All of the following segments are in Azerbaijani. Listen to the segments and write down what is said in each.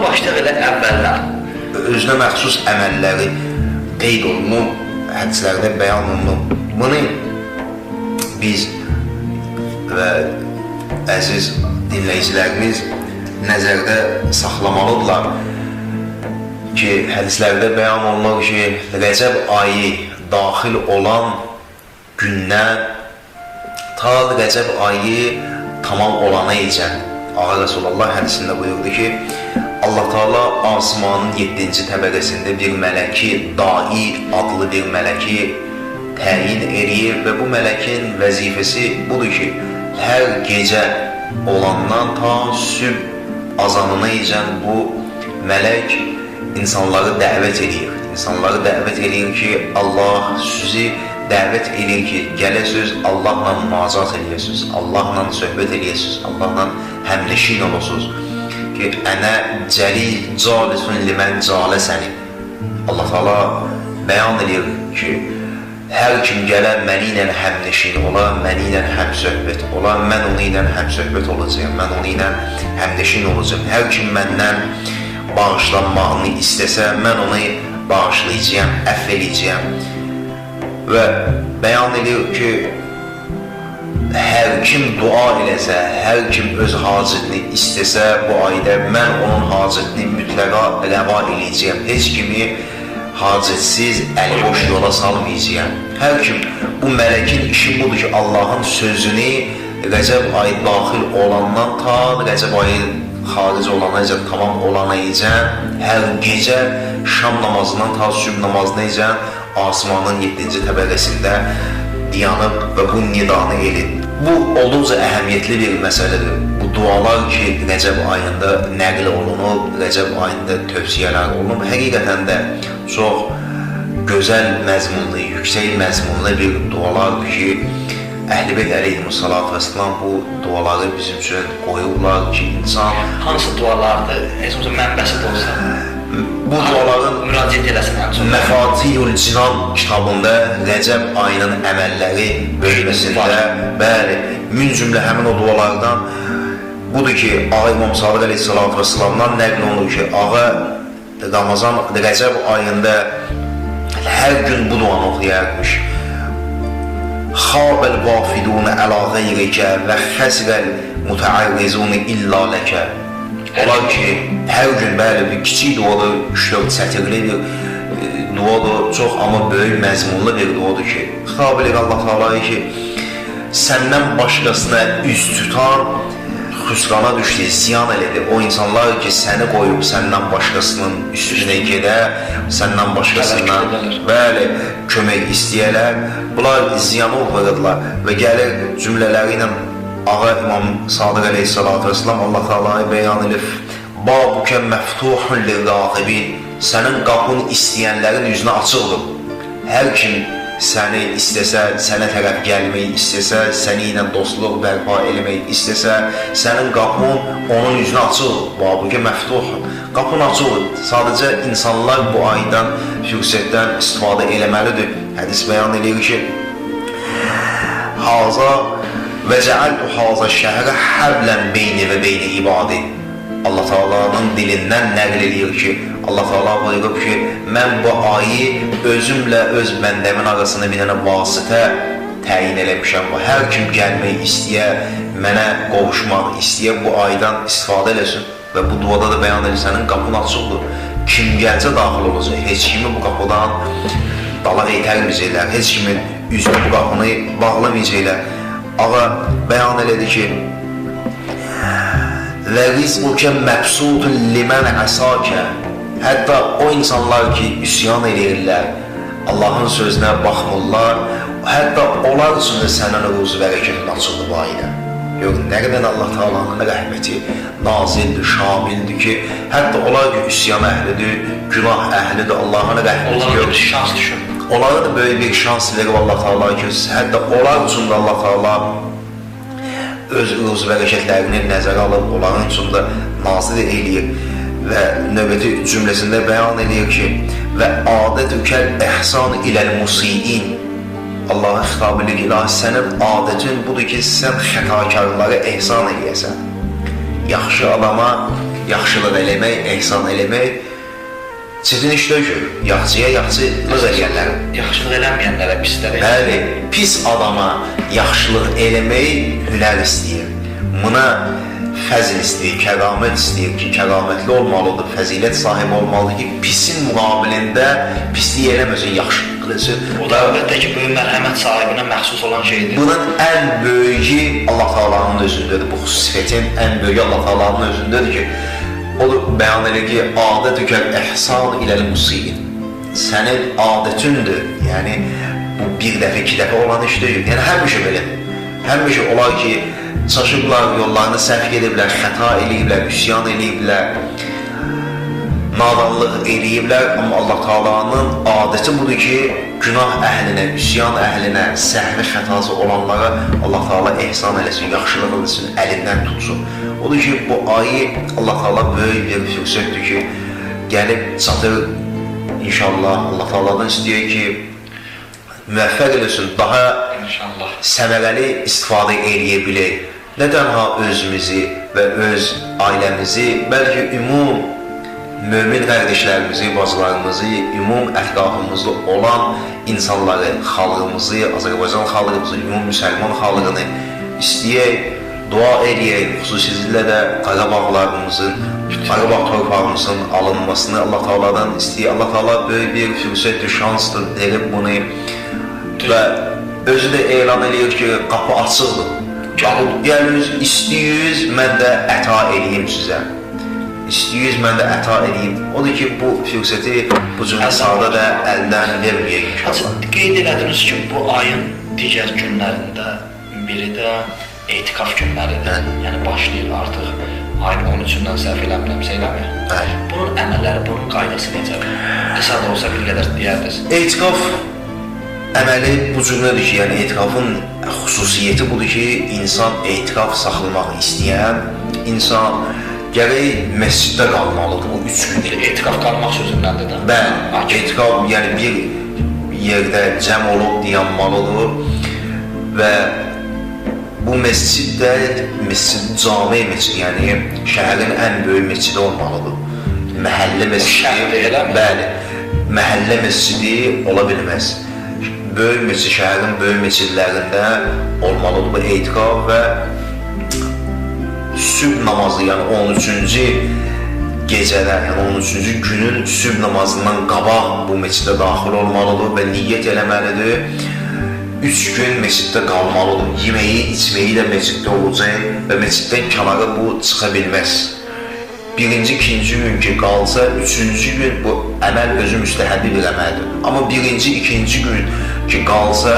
başlayaq elə əvvəldən. Özünə məxsus əməlləri qeyd olunub, hədislərdə bəyan olunub. Bunu biz və əziz dinləyicilərimiz nəzərdə saxlamalıdırlar ki, hədislərdə bəyan olunur ki, Rəcəb ayı daxil olan gündən ta Rəcəb ayı tamam olana icən Ağa Rəsulullah hədisində buyurdu ki, Allah Teala asmanın 7-ci təbəqəsində bir mələki, Dai adlı bir mələki təyin edir və bu mələkin vəzifəsi budur ki, hər gecə olandan ta sübh azanına icən bu mələk insanları dəvət edir. İnsanları dəvət edir ki, Allah sizi dəvət edir ki, gələsiz, Allahla münacat edirsiniz, Allahla söhbət edirsiniz, Allahla həmləşin olursunuz ki, ənə cəlil calisun limən calə səni. Allah Teala bəyan edir ki, hər kim gələ məni ilə həmləşin ola, məni ilə həmsöhbət ola, mən onu ilə həmsöhbət olacağım, mən onu ilə həmləşin olacağım. Hər kim məndən bağışlanmağını istəsə, mən onu bağışlayacağım, əfv edəcəyəm. Və bəyan edir ki, hər kim dua eləsə, hər kim öz hacətini istəsə bu ayda mən onun hacətini mütləqa rəva eləyəcəyəm. Heç kimi hacətsiz, əliboş yola salmayacağım. Hər kim, bu mələkin işi budur ki, Allahın sözünü Rəcəb ayı daxil olandan ta Rəcəb ayı xaric olana icən, tamam olana icən, hər gecə şam namazından ta sübh namazına icən asmanın 7-ci təbəqəsində dayanıb və bu nidanı elin. Bu olduqca əhəmiyyətli bir məsələdir. Bu dualar ki, Rəcəb ayında nəql olunub, Rəcəb ayında tövsiyələr olunub, həqiqətən də çox gözəl məzmunlu, yüksək məzmunlu bir dualardır ki, Əhl-i-Beyt əleyhimussalatu vəssalam bu duaları bizim üçün qoyublar ki, insan... Hansı dualardır? Heç olsa mənbəsi də olsa. Bu duaların müraciət eləsin ən çox. Məfatihul Cinan kitabında Rəcəb ayının əməlləri bölməsində, bəli, min cümlə həmin o dualardan budur ki, Ağa İmam Sadiq əleyhissalatu vəssalamdan nəql olunur ki, Ağa Ramazan, Rəcəb ayında hər gün bu duanı oxuyarmış. Xabəl vafidun əla qeyrikə və xəsrəl mütəarrizun illə ləkə. Olar ki, hər gün bəli bir kiçik duadır, 3-4 sətirli bir duadır, çox amma böyük məzmunlu bir duadır ki, xitab edir Allah Teala'yı ki, səndən başqasına üz tutan xüsrana düşdü, ziyan elədi. O insanlar ki, səni qoyub səndən başqasının üstünə gedə, səndən başqasından bəli, kömək istəyələr, bunlar ziyanı uğradılar və gəlir cümlələri ilə Ağa İmam Sadiq əleyhissalatu vəssalam Allah Teala'yı bəyan edib, Babukə məftuhun lirraqibin, sənin qapın istəyənlərin üzünə açıqdır. Hər kim səni istəsə, sənə tərəf gəlmək istəsə, səni ilə dostluq bərpa eləmək istəsə, sənin qapın onun üzünə açıqdır. Babukə məftuhun, qapın açıqdır. Sadəcə insanlar bu aydan, fürsətdən istifadə eləməlidir. Hədis bəyan edir ki, Haza və cəaltu haza şəhərə həblən beyni və beyni ibadi. Allah Teala'nın dilindən nəql edir ki, Allah Teala buyurub ki, mən bu ayı özümlə öz bəndəmin arasında bir dənə vasitə təyin eləmişəm. Hər kim gəlmək istəyə, mənə qovuşmaq istəyə bu aydan istifadə eləsin. Və bu duada da bəyan edir, sənin qapın açıqdır. Kim gəlcə daxil olacaq, heç kimi bu qapıdan dala etərməyəcəklər, heç kimin üzünü bu qapını bağlamayacaqlar. Ağa bəyan elədi ki, və rizqukə məbsudun limən əsakə. Hətta o insanlar ki, üsyan edirlər, Allahın sözünə baxmırlar, hətta onlar üçün də sənin ruzu bərəkətin açıldı bu ayda. Yox, nə qədər Allah Teala'nın rəhməti nazildir, şamildir ki, hətta onlar ki, üsyan əhlidir, günah əhlidir, Allahın rəhməti yox. Onlara bir şans düşün. Onlara da böyük bir şans verir Allah Teala ki, hətta onlar üçün də Allah Teala öz ruzu bərəkətlərini nəzərə alıb, onların üçün də nazil eləyir və növbəti cümləsində bəyan edir ki, və adətükəl əhsan iləl musiin. Allah'a xitab edir ki, sənin adətin budur ki, sən xətakarlara ehsan eləyəsən. Yaxşı adama yaxşılıq eləmək, ehsan eləmək çetin iş deyil. Yaxşıya yaxşılıq eləyənlər. Yaxşılıq eləməyənlərə pislər. Bəli, pis adama yaxşılıq eləmək hünər istəyir. Buna fəzil istəyir, kəramət istəyir ki, kəramətli olmalıdır, fəzilət sahibi olmalıdır ki, pisin müqabilində pislik eləməsin, yaxşılıq eləsin. O da əlbəttə ki, böyük mərhəmət sahibinə məxsus olan şeydir. Bunun ən böyüyü Allah Taala'nın özündədir. Bu xüsusiyyətin ən böyüyü Allah Taala'nın özündədir ki, o bəyan edir ki, adətükəl ihsan iləl musiin. Sənin adətindir. Yəni bu bir dəfə, iki dəfə olan iş deyil. Yəni həmişə belədir. Həmişə olar ki, çaşıblar, yollarını səhv ediblər, xəta eləyiblər, üsyan eləyiblər, nadanlıq eləyiblər, amma Allah Taala'nın adəti budur ki, günah əhlinə, üsyan əhlinə, səhvi xətası olanlara Allah Taala ehsan eləsin, yaxşılıq eləsin, əlindən tutsun. Odur ki, bu ayı Allah Taala böyük bir fürsətdir ki, gəlib çatır inşallah. Allah Taala'dan istəyir ki, müvəffəq eləsin, daha İnşallah səmərəli istifadə eləyə bilək. Nə tənha özümüzü və öz ailəmizi, bəlkə ümum mömin qardaşlarımızı, bacılarımızı, ümum ətrafımızda olan insanları, xalqımızı, Azərbaycan xalqımızı, ümum müsəlman xalqını istəyək, dua eləyək, xüsusilə də Qarabağlarımızın, Qarabağ torpağımızın alınmasını Allah Taala'dan istəyək. Allah Taala böyük bir fürsətdir, şansdır, verib bunu və özü də elan eləyir ki, qapı açıqdır. Gəliniz, istəyirsiniz, mən də əta eləyim sizə. İstəyirsiniz, mən də əta eləyim. Odur ki, bu fürsəti bu cür sahada da əldən verməyək inşallah. Qeyd elədiniz ki, bu ayın digər günlərində biri də etikaf günləridir. Yəni başlayır artıq ayın 13-dən səhv eləmirəmsə eləmir. Bunun əməlləri, bunun qaydası necədir? Qısa da olsa bir qədər deyərdiniz. Etikaf əməli bu cürlədir ki, yəni etikafın xüsusiyyəti budur ki, insan etikaf saxlamaq istəyən insan gərək məsciddə qalmalıdır bu 3 gün. Etikaf qalmaq sözündəndir də. Bəli, etikaf yəni bir yerdə cəm olub dayanmalıdır və bu məsciddə, cami məscid, yəni şəhərin ən böyük məscidi olmalıdır. Məhəllə məscidi, bəli, məhəllə məscidi ola bilməz. Böyük məscid, şəhərin böyük məscidlərində olmalıdır bu etikaf və sübh namazı, yəni 13-cü gecələr, yəni 13-cü günün sübh namazından qabaq bu məscidə daxil olmalıdır və niyyət eləməlidir. 3 gün məsciddə qalmalıdır. Yeməyi, içməyi də məsciddə olacaq və məsciddən kənara bu çıxa bilməz. Birinci, ikinci gün ki qalsa, 3-cü gün bu əməl özü müstəhəbbi bir əməldir. Amma birinci, ikinci gün ki qalsa,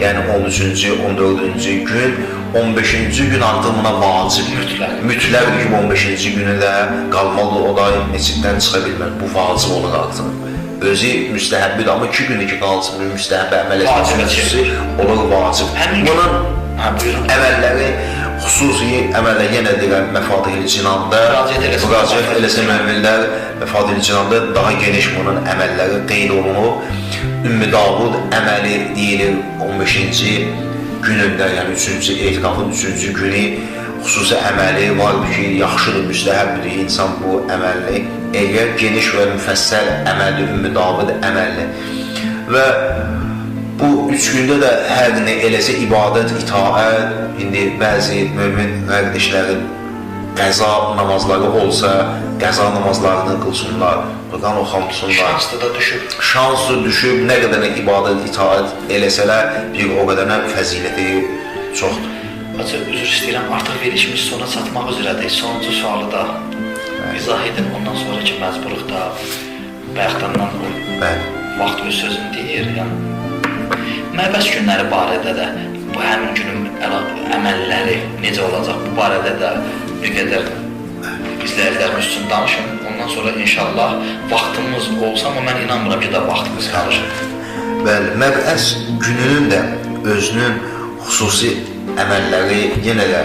yəni 13-cü, 14-cü gün, 15-ci gün artıq buna vacib, mütləqdir ki, 15-ci günü də qalmalıdır, o da məsciddən çıxa bilməz. Bu vacib olur artıq. Özü müstəhəbbidir, amma 2 günü ki qalsın, bu müstəhəbbi əməl etməsi olur vacib. Bunun əməlləri xüsusi əməllər yenə deyirəm Məfadil Cinanda müraciət eləsə müəmminlər Məfadil Cinanda daha geniş bunun əməlləri qeyd olunub. Ümmü Davud əməli deyilir 15-ci günündə, yəni 3-cü etikafın 3-cü günü xüsusi əməli var ki, yaxşıdır, müstəhəbdir, insan bu əməlini eləyər. Geniş və müfəssəl əməlli, Ümmü Davud əməlli və bu 3 gündə də hər nə eləsə ibadət, itaət, indi bəzi mömin qardaşların qəza namazları olsa, qəza namazlarını qılsınlar, Quran oxusunlar. Şanslı da düşüb. Şanslı düşüb, nə qədər ibadət, itaət eləsələr, bir o qədər fəziləti çoxdur. Hacı, üzr istəyirəm, artıq verilişimiz sona çatmaq üzrədir. Sonuncu sualı da izah edin, ondan sonraki məcburuq da bayaqdan vaxt öz sözünü deyir. Məbəs günləri barədə də bu həmin günün əməlləri necə olacaq, bu barədə də bir qədər izləyicilərimiz üçün danışın. Ondan sonra inşallah vaxtımız olsa, amma mən inanmıram ki, da vaxtımız qalır. Bəli, məbəs gününün də özünün xüsusi əməlləri yenə də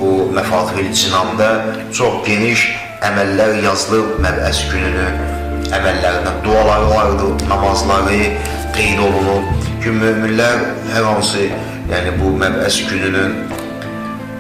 bu Məfatihül Cinanda çox geniş əməllər yazılıb məbəs gününün əməllərindən. Duaları vardır, namazları qeyd olunub ki, möminlər hər hansı, yəni bu məbəs gününün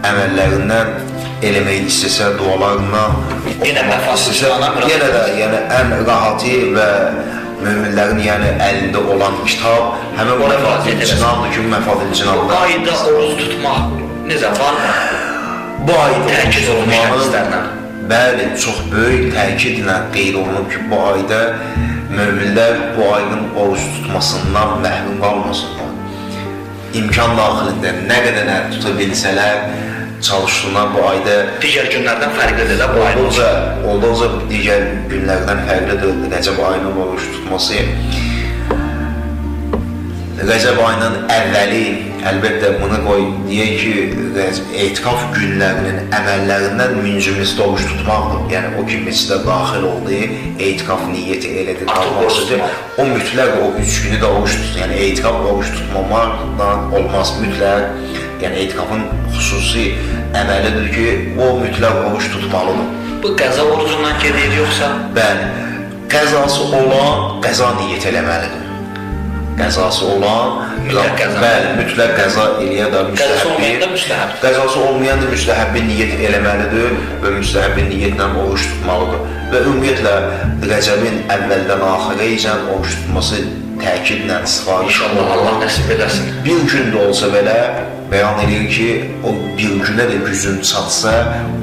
əməllərindən eləmək istəsə dualarından, Yenə yenə də yəni ən rahatı və möminlərin yəni əlində olan kitab həmin o məfadil cinabdır ki, məfadil Bu cinabdır. ayda oruç tutmaq necə varmı? Bu ayda Təkid olunmuş hədislərlə. Bəli, çox böyük təkidlə qeyd olunub ki, bu ayda möminlər bu ayın oruç tutmasından məhrum qalmasınlar. İmkan daxilində nə qədər tuta bilsələr, çalışsınlar bu ayda. Digər günlərdən fərqlidir də bu ayda. Olduqca digər günlərdən fərqlidir Rəcəb ayının oruç tutması. Rəcəb ayının əvvəli, əlbəttə bunu qoy, deyək ki, etikaf günlərinin əməllərindən müncümüzdə oruç tutmaqdır. Yəni, o ki, məscidə daxil oldu, etikaf niyyəti elədir, qalmasıdır. O mütləq o 3 günü də oruç tutsun. Yəni, etikaf oruç tutmamaqdan olmaz mütləq. Yəni, etikafın xüsusi əməlidir ki, o mütləq oruç tutmalıdır. Bu qəza orucundan gedir, yoxsa? Bəli, qəzası olan qəza niyyət eləməlidir. Qəzası olan, bəli, mütləq qəza eləyə də müstəhəbbi. Qəzası olmayan da müstəhəbbi niyyət eləməlidir və müstəhəbbi niyyətlə oruç tutmalıdır. Və ümumiyyətlə, Rəcəbin əvvəldən axırı icən oruç tutması təkidlə istifadə İnşallah Allah nəsib eləsin. Bir gün də olsa belə bəyan edir ki, o bir günə də gücün çatsa,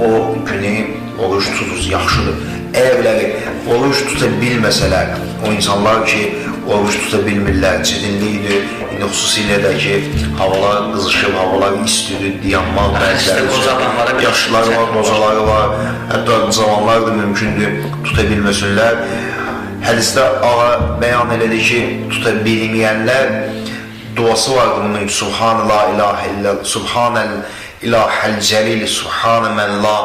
o günü oruç tuturuz, yaxşıdır. Əgərləri oruç tuta bilməsələr, o insanlar ki, oruç tuta bilmirlər, cidillikdir. İndi xüsusilə də ki, havalar qızışıb, havalar istidir, dayanmaq bəziləri, yaşlıları var, qocaları var, hətta cavanlar da mümkündür tuta bilməsinlər. Hədisdə ağa bəyan elədi ki, tuta bilməyənlər duası vardır bunun ki, Subhanə la ilahə illə, Subhanə ilahəl cəlil, Subhanə mən la,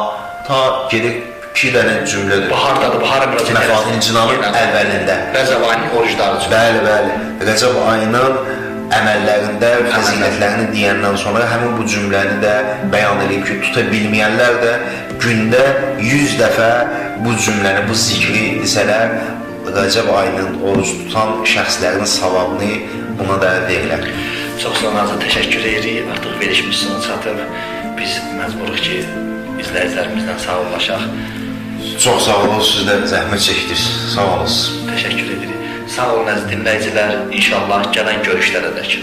ta gedib 2 dənə cümlədir. Bu hardadır, bu hara müraciət edirsən? Məfadil cinabın əvvəlində. Rəcəb ayının orucları üçün. Bəli. Rəcəb ayının əməllərində, fəzilətlərini deyəndən sonra həmin bu cümləni də bəyan edib ki, tuta bilməyənlər də gündə 100 dəfə bu cümləni, bu zikri desələr, Rəcəb ayının oruc tutan şəxslərin savabını buna da verirlər. Çox sağ olun, təşəkkür edirik. Artıq verişmişsiniz çatıb. Biz məcburuq ki, izləyicilərimizlə sağollaşaq. Çox sağ olun, siz də zəhmət çəkdiniz. Sağ olasınız. Təşəkkür edirik. Sağ olun əziz dinləyicilər. İnşallah gələn görüşlərə dək.